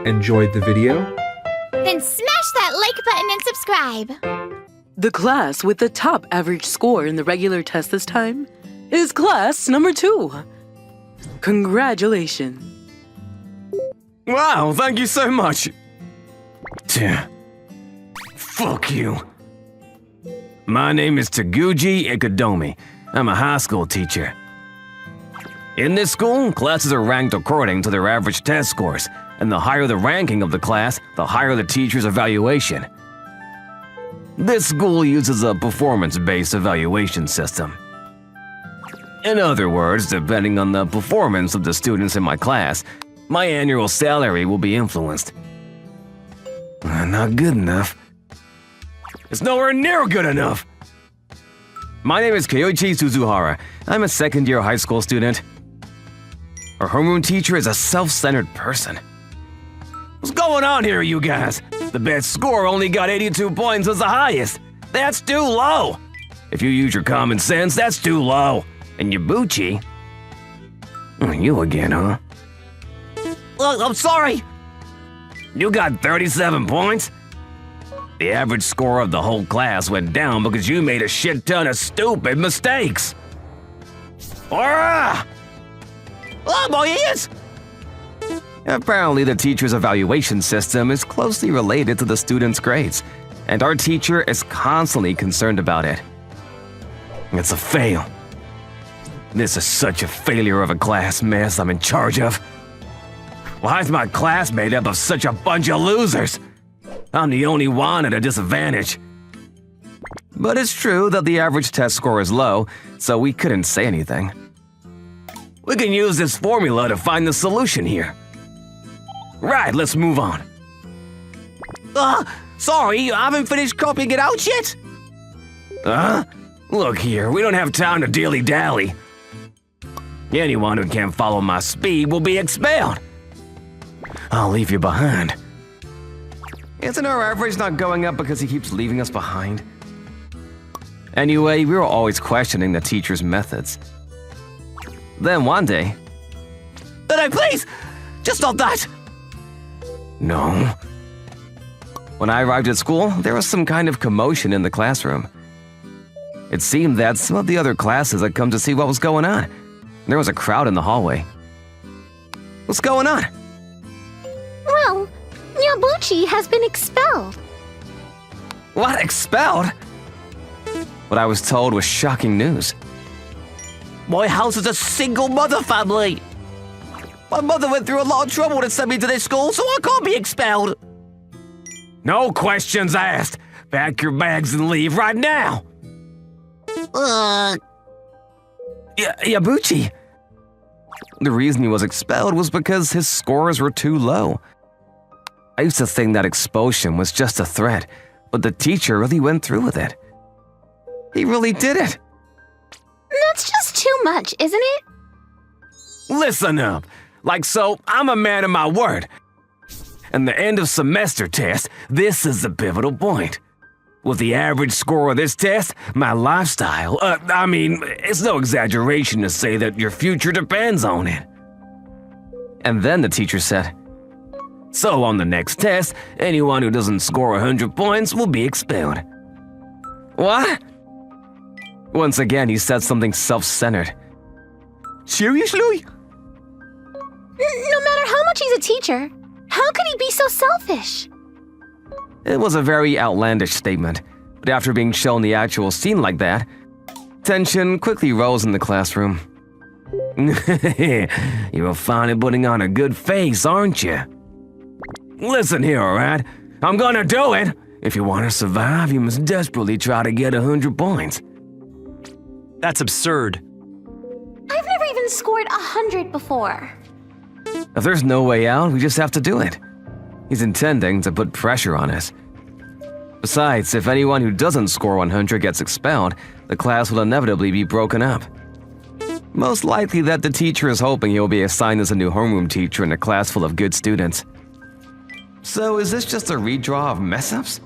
enjoyed the video, then smash that like button and subscribe. The class with the top average score in the regular test this time is class number 2. Congratulations. Wow, thank you so much. Fuck you. My name is Taguchi Ikadomi. I'm a high school teacher. In this school, classes are ranked according to their average test scores, and the higher the ranking of the class, the higher the teacher's evaluation. This school uses a performance-based evaluation system. In other words, depending on the performance of the students in my class, my annual salary will be influenced. Not good enough. It's nowhere near good enough. My name is Kyoichi Suzuhara. I'm a second-year high school student. Our homeroom teacher is a self-centered person. What's going on here, you guys? The best score only got 82 points as the highest. That's too low. If you use your common sense, that's too low. And Yabuchi? You again, huh? I'm sorry. You got 37 points? The average score of the whole class went down because you made a shit ton of stupid mistakes. Oh, my ears! Apparently, the teacher's evaluation system is closely related to the students' grades, and our teacher is constantly concerned about it. It's a fail. This is such a failure of a class mess I'm in charge of. Why is my class made up of such a bunch of losers? I'm the only one at a disadvantage. But it's true that the average test score is low, so we couldn't say anything. We can use this formula to find the solution here. Right, let's move on. Sorry, I haven't finished copying it out yet. Look here, we don't have time to dilly-dally. Anyone who can't follow my speed will be expelled. I'll leave you behind. Isn't our average not going up because he keeps leaving us behind? Anyway, we were always questioning the teacher's methods. Then one day… No, please! Just stop that! No. When I arrived at school, there was some kind of commotion in the classroom. It seemed that some of the other classes had come to see what was going on. There was a crowd in the hallway. What's going on? Well, Yabuchi has been expelled. What? Expelled? What I was told was shocking news. My house is a single mother family. My mother went through a lot of trouble to send me to this school, so I can't be expelled. No questions asked. Pack your bags and leave right now. Yabuchi. The reason he was expelled was because his scores were too low. I used to think that expulsion was just a threat, but the teacher really went through with it. He really did it. That's just too much, isn't it? Listen up. Like so, I'm a man of my word. And the end of semester test, this is the pivotal point. With the average score of this test, my lifestyle, it's no exaggeration to say that your future depends on it. And then the teacher said, so on the next test, anyone who doesn't score 100 points will be expelled. What? Once again, he said something self-centered. Seriously? No matter how much he's a teacher, how could he be so selfish? It was a very outlandish statement, but after being shown the actual scene like that, tension quickly rose in the classroom. You are finally putting on a good face, aren't you? Listen here, alright? I'm gonna do it! If you want to survive, you must desperately try to get 100 points. That's absurd. I've never even scored 100 before. If there's no way out, we just have to do it. He's intending to put pressure on us. Besides, if anyone who doesn't score 100 gets expelled, the class will inevitably be broken up. Most likely that the teacher is hoping he will be assigned as a new homeroom teacher in a class full of good students. So is this just a redraw of mess-ups?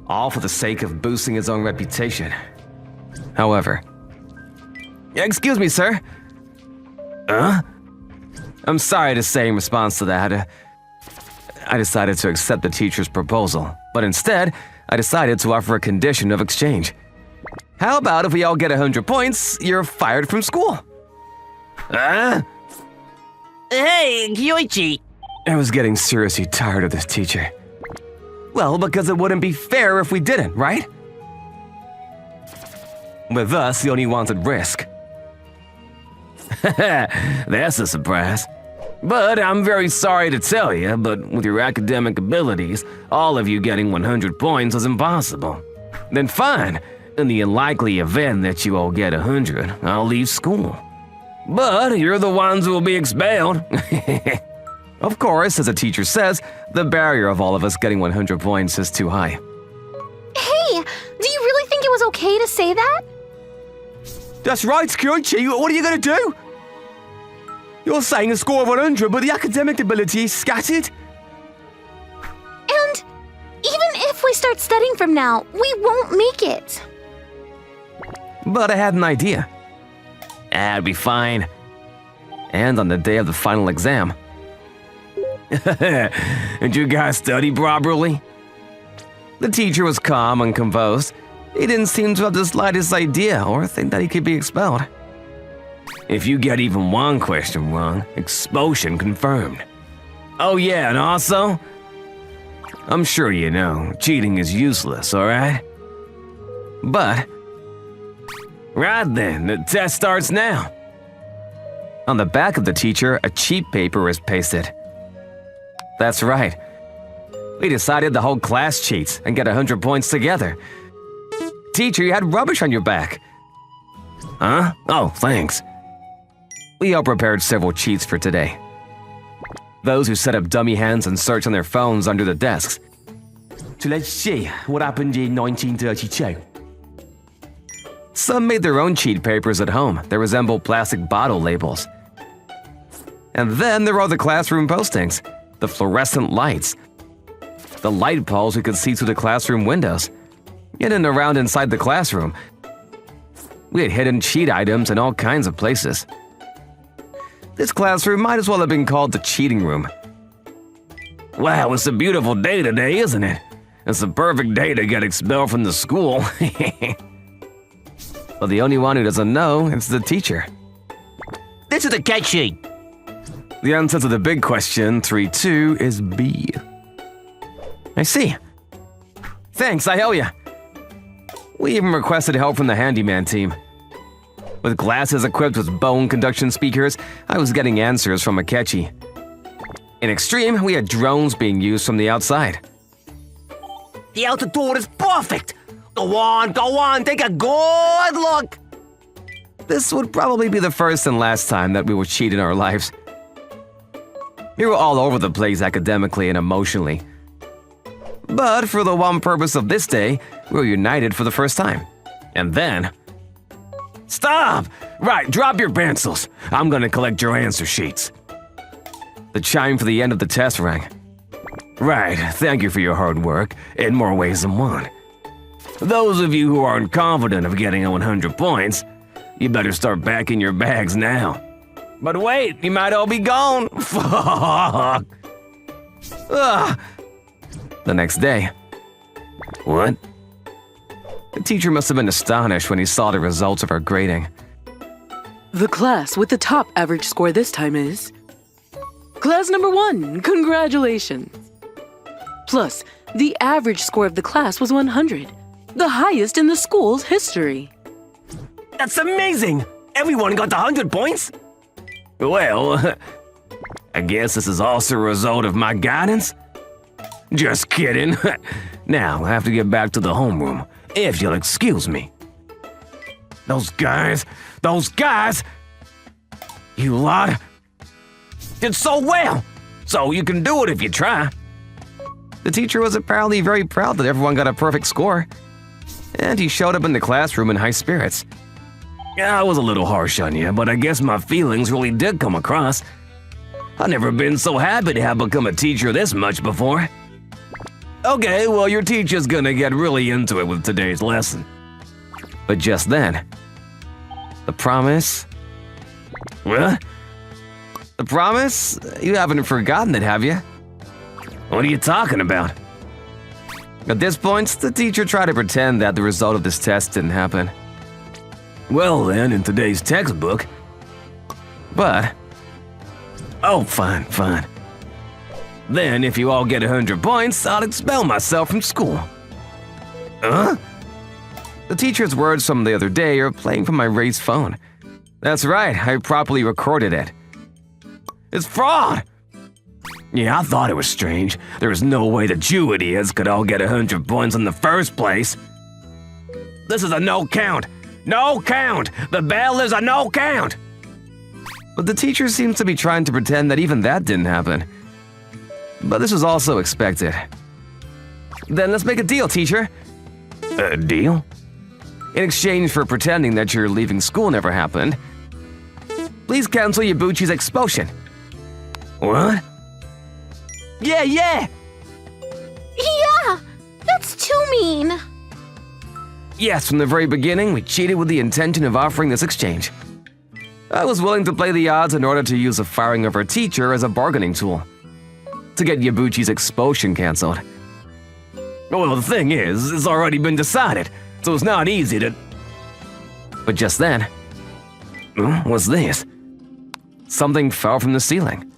All for the sake of boosting his own reputation. However… Excuse me, sir. I'm sorry to say in response to that, I decided to accept the teacher's proposal, but instead, I decided to offer a condition of exchange. How about if we all get 100 points, you're fired from school? Huh? Hey, Kyoichi! I was getting seriously tired of this teacher. Well, because it wouldn't be fair if we didn't, right? With us, the only ones at risk. That's a surprise. But I'm very sorry to tell you, but with your academic abilities, all of you getting 100 points is impossible. Then fine, in the unlikely event that you all get 100, I'll leave school. But you're the ones who will be expelled. Of course, as the teacher says, the barrier of all of us getting 100 points is too high. Hey, do you really think it was okay to say that? That's right, Kyoichi. What are you going to do? You're saying a score of 100, but the academic ability is scattered? And even if we start studying from now, we won't make it. But I had an idea. I'd be fine. And on the day of the final exam. Did you guys study properly? The teacher was calm and composed. He didn't seem to have the slightest idea or think that he could be expelled. If you get even one question wrong, expulsion confirmed. Oh yeah, and also, I'm sure you know, cheating is useless, alright? But, right then, the test starts now. On the back of the teacher, a cheat paper is pasted. That's right. We decided the whole class cheats and get 100 points together. Teacher, you had rubbish on your back. Huh? Oh, thanks. We all prepared several cheats for today. Those who set up dummy hands and search on their phones under the desks. So let's see what happened in 1932. Some made their own cheat papers at home that resemble plastic bottle labels. And then there are the classroom postings, the fluorescent lights, the light poles we could see through the classroom windows. In and around inside the classroom, we had hidden cheat items in all kinds of places. This classroom might as well have been called the cheating room. Wow, it's a beautiful day today, isn't it? It's the perfect day to get expelled from the school. But the only one who doesn't know is the teacher. This is the catch sheet. The answer to the big question, 3-2, is B. I see. Thanks, I owe ya. We even requested help from the handyman team. With glasses equipped with bone conduction speakers, I was getting answers from Akechi. In Extreme, we had drones being used from the outside. The altitude is perfect. Go on, take a good look. This would probably be the first and last time that we would cheat in our lives. We were all over the place academically and emotionally. But for the one purpose of this day, we were united for the first time. And then... Stop! Right, drop your pencils. I'm gonna collect your answer sheets. The chime for the end of the test rang. Right, thank you for your hard work, in more ways than one. Those of you who aren't confident of getting 100 points, you better start packing your bags now. But wait, you might all be gone. Fuck. Ugh. The next day. What? The teacher must have been astonished when he saw the results of our grading. The class with the top average score this time is... Class number 1, congratulations! Plus, the average score of the class was 100, the highest in the school's history. That's amazing! Everyone got 100 points? Well, I guess this is also a result of my guidance? Just kidding. Now, I have to get back to the homeroom, if you'll excuse me. Those guys! You lot! Did so well! So you can do it if you try. The teacher was apparently very proud that everyone got a perfect score. And he showed up in the classroom in high spirits. I was a little harsh on you, but I guess my feelings really did come across. I've never been so happy to have become a teacher this much before. Okay, well, your teacher's gonna get really into it with today's lesson. But just then, the promise... What? The promise? You haven't forgotten it, have you? What are you talking about? At this point, the teacher tried to pretend that the result of this test didn't happen. Well then, in today's textbook. But... Oh, fine. Then, if you all get 100 points, I'll expel myself from school. Huh? The teacher's words from the other day are playing from my raised phone. That's right, I properly recorded it. It's fraud! Yeah, I thought it was strange. There was no way that you idiots could all get 100 points in the first place. This is a no count! No count! The bell is a no count! But the teacher seems to be trying to pretend that even that didn't happen. But this was also expected. Then let's make a deal, teacher. A deal? In exchange for pretending that your leaving school never happened, please cancel Yabuchi's expulsion. What? Yeah! Yeah! That's too mean! Yes, from the very beginning, we cheated with the intention of offering this exchange. I was willing to play the odds in order to use the firing of our teacher as a bargaining tool, to get Yabuchi's expulsion cancelled. Well, the thing is, it's already been decided, so it's not easy to... But just then... What's this? Something fell from the ceiling.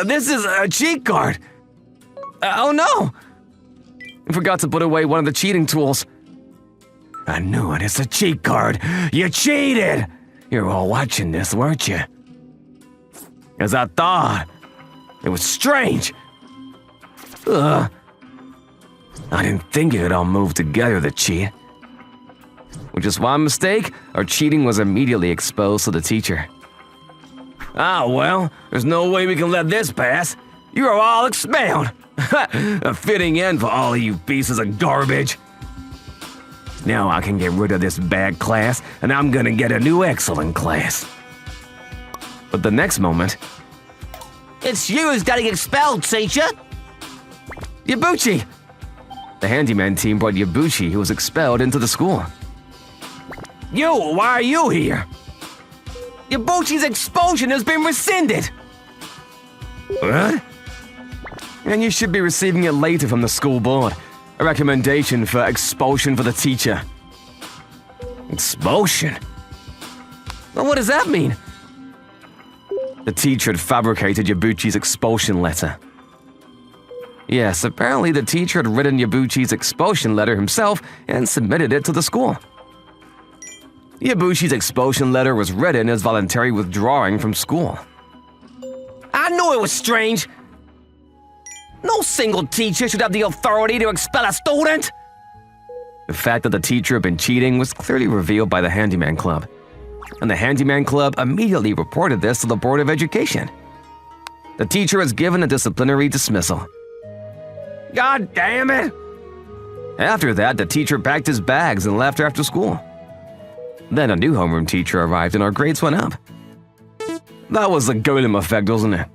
This is a cheat card! Oh no! I forgot to put away one of the cheating tools. I knew it, it's a cheat card! You cheated! You're all watching this, weren't you? As I thought. It was strange. I didn't think it could all move together to cheat. With just one mistake, our cheating was immediately exposed to the teacher. Ah, well, there's no way we can let this pass. You are all expelled. A fitting end for all of you pieces of garbage. Now I can get rid of this bad class, and I'm gonna get a new excellent class. But the next moment... It's you who's getting expelled, teacher! Yabuchi! The handyman team brought Yabuchi, who was expelled, into the school. You, why are you here? Yabuchi's expulsion has been rescinded! What? And you should be receiving it later from the school board. A recommendation for expulsion for the teacher. Expulsion? Well, what does that mean? The teacher had fabricated Yabuchi's expulsion letter. Yes, apparently the teacher had written Yabuchi's expulsion letter himself and submitted it to the school. Yabuchi's expulsion letter was written as voluntary withdrawing from school. I knew it was strange! No single teacher should have the authority to expel a student! The fact that the teacher had been cheating was clearly revealed by the Handyman Club, and the Handyman Club immediately reported this to the Board of Education. The teacher was given a disciplinary dismissal. God damn it! After that, the teacher packed his bags and left after school. Then a new homeroom teacher arrived and our grades went up. That was the golem effect, wasn't it?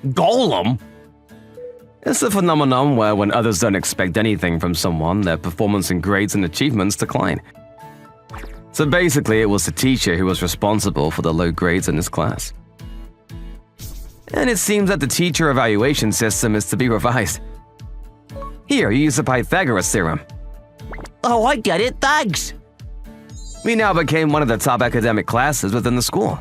Golem? It's a phenomenon where when others don't expect anything from someone, their performance and grades and achievements decline. So basically, it was the teacher who was responsible for the low grades in his class. And it seems that the teacher evaluation system is to be revised. Here, use the Pythagoras theorem. Oh, I get it, thanks! We now became one of the top academic classes within the school.